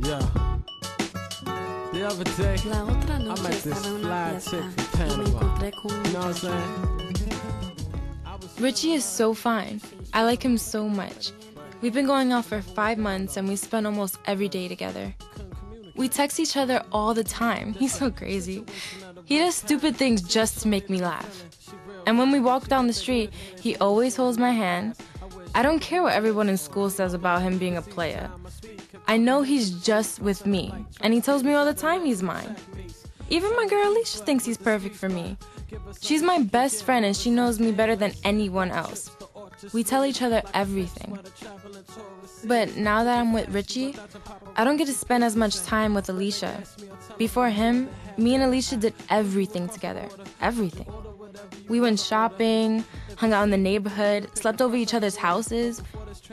Yeah. The other day, La otra I noche met this estaba en una fly chick fiesta from y me Panama. encontré con un You know what I'm muchacho. saying? Richie is so fine. I like him so much. We've been going out for 5 months and we spend almost every day together. We text each other all the time. He's so crazy. He does stupid things just to make me laugh. And when we walk down the street, he always holds my hand. I don't care what everyone in school says about him being a player. I know he's just with me, and he tells me all the time he's mine. Even my girl Alicia thinks he's perfect for me. She's my best friend and she knows me better than anyone else. We tell each other everything. But now that I'm with Richie, I don't get to spend as much time with Alicia. Before him, me and Alicia did everything together. Everything. We went shopping, hung out in the neighborhood, slept over each other's houses.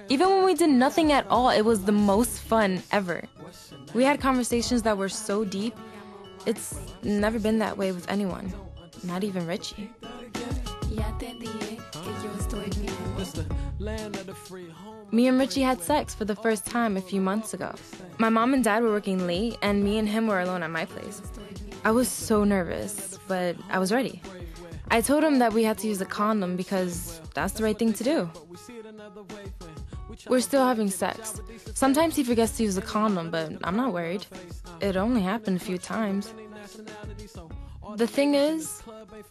Even when we did nothing at all, it was the most fun ever. We had conversations that were so deep. It's never been that way with anyone, not even Richie. Me and Richie had sex for the first time a few months ago. My mom and dad were working late, and me and him were alone at my place. I was so nervous, but I was ready. I told him that we had to use a condom because that's the right thing to do. We're still having sex. Sometimes he forgets to use a condom, but I'm not worried. It only happened a few times. The thing is,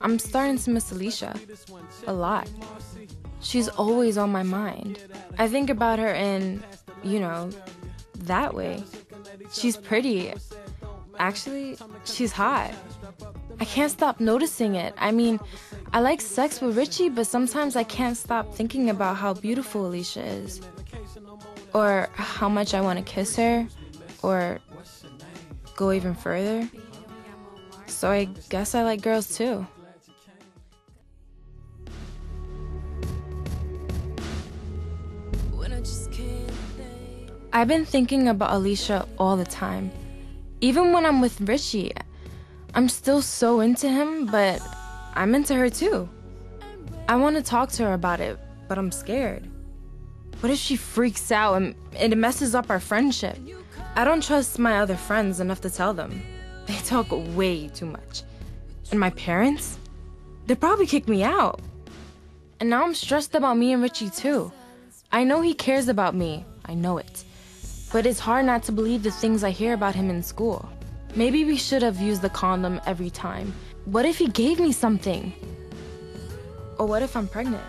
I'm starting to miss Alicia a lot. She's always on my mind. I think about her in, that way. She's pretty. Actually, she's hot. I can't stop noticing it. I mean, I like sex with Richie, but sometimes I can't stop thinking about how beautiful Alicia is. Or how much I want to kiss her. Or go even further. So I guess I like girls too. I've been thinking about Alicia all the time. Even when I'm with Richie, I'm still so into him, but I'm into her too. I want to talk to her about it, but I'm scared. What if she freaks out and it messes up our friendship? I don't trust my other friends enough to tell them. They talk way too much. And my parents? They'd probably kick me out. And now I'm stressed about me and Richie too. I know he cares about me. I know it. But it's hard not to believe the things I hear about him in school. Maybe we should have used the condom every time. What if he gave me something? Or what if I'm pregnant?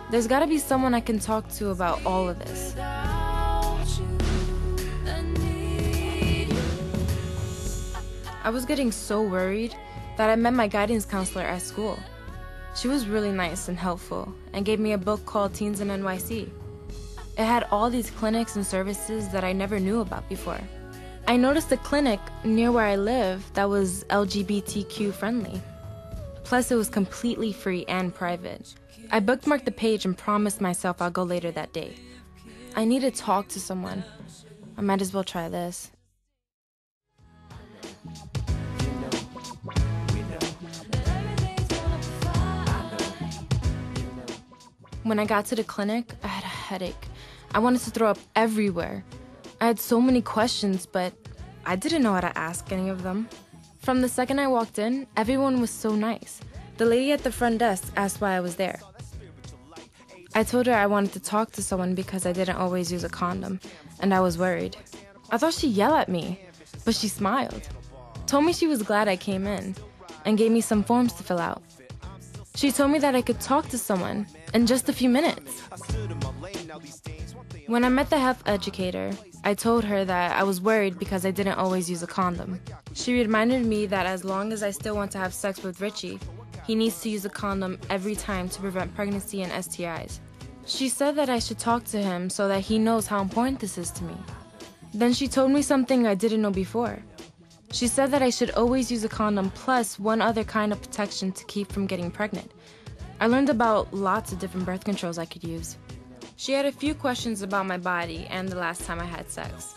There's gotta be someone I can talk to about all of this. I was getting so worried that I met my guidance counselor at school. She was really nice and helpful and gave me a book called Teens in NYC. It had all these clinics and services that I never knew about before. I noticed a clinic near where I live that was LGBTQ friendly. Plus, it was completely free and private. I bookmarked the page and promised myself I'll go later that day. I need to talk to someone. I might as well try this. When I got to the clinic, I had a headache. I wanted to throw up everywhere. I had so many questions, but I didn't know how to ask any of them. From the second I walked in, everyone was so nice. The lady at the front desk asked why I was there. I told her I wanted to talk to someone because I didn't always use a condom, and I was worried. I thought she'd yell at me, but she smiled. Told me she was glad I came in, and gave me some forms to fill out. She told me that I could talk to someone in just a few minutes. When I met the health educator, I told her that I was worried because I didn't always use a condom. She reminded me that as long as I still want to have sex with Richie, he needs to use a condom every time to prevent pregnancy and STIs. She said that I should talk to him so that he knows how important this is to me. Then she told me something I didn't know before. She said that I should always use a condom plus one other kind of protection to keep from getting pregnant. I learned about lots of different birth controls I could use. She had a few questions about my body and the last time I had sex.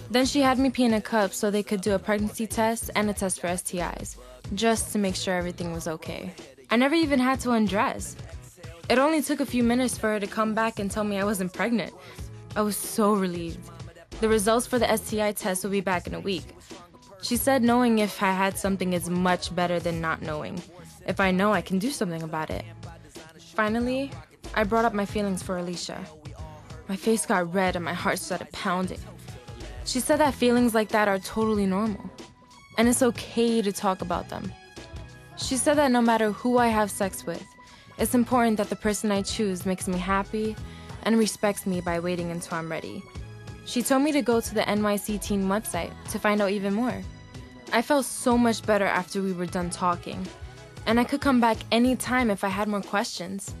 Then she had me pee in a cup so they could do a pregnancy test and a test for STIs, just to make sure everything was okay. I never even had to undress. It only took a few minutes for her to come back and tell me I wasn't pregnant. I was so relieved. The results for the STI test will be back in a week. She said knowing if I had something is much better than not knowing. If I know, I can do something about it. Finally, I brought up my feelings for Alicia. My face got red and my heart started pounding. She said that feelings like that are totally normal, and it's okay to talk about them. She said that no matter who I have sex with, it's important that the person I choose makes me happy and respects me by waiting until I'm ready. She told me to go to the NYC teen website to find out even more. I felt so much better after we were done talking, and I could come back anytime if I had more questions.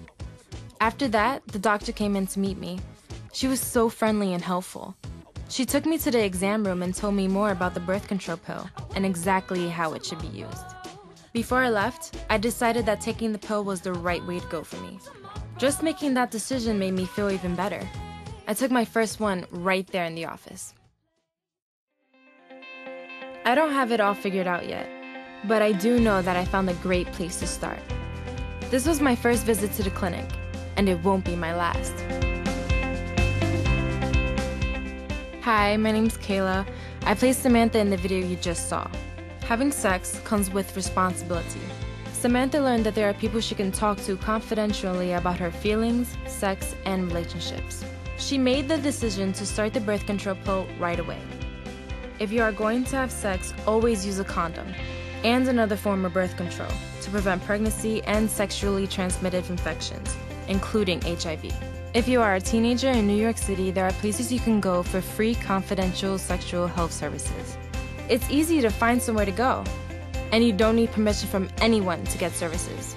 After that, the doctor came in to meet me. She was so friendly and helpful. She took me to the exam room and told me more about the birth control pill and exactly how it should be used. Before I left, I decided that taking the pill was the right way to go for me. Just making that decision made me feel even better. I took my first one right there in the office. I don't have it all figured out yet, but I do know that I found a great place to start. This was my first visit to the clinic, and it won't be my last. Hi, my name's Kayla. I played Samantha in the video you just saw. Having sex comes with responsibility. Samantha learned that there are people she can talk to confidentially about her feelings, sex, and relationships. She made the decision to start the birth control pill right away. If you are going to have sex, always use a condom and another form of birth control to prevent pregnancy and sexually transmitted infections, including HIV. If you are a teenager in New York City, there are places you can go for free confidential sexual health services. It's easy to find somewhere to go, and you don't need permission from anyone to get services.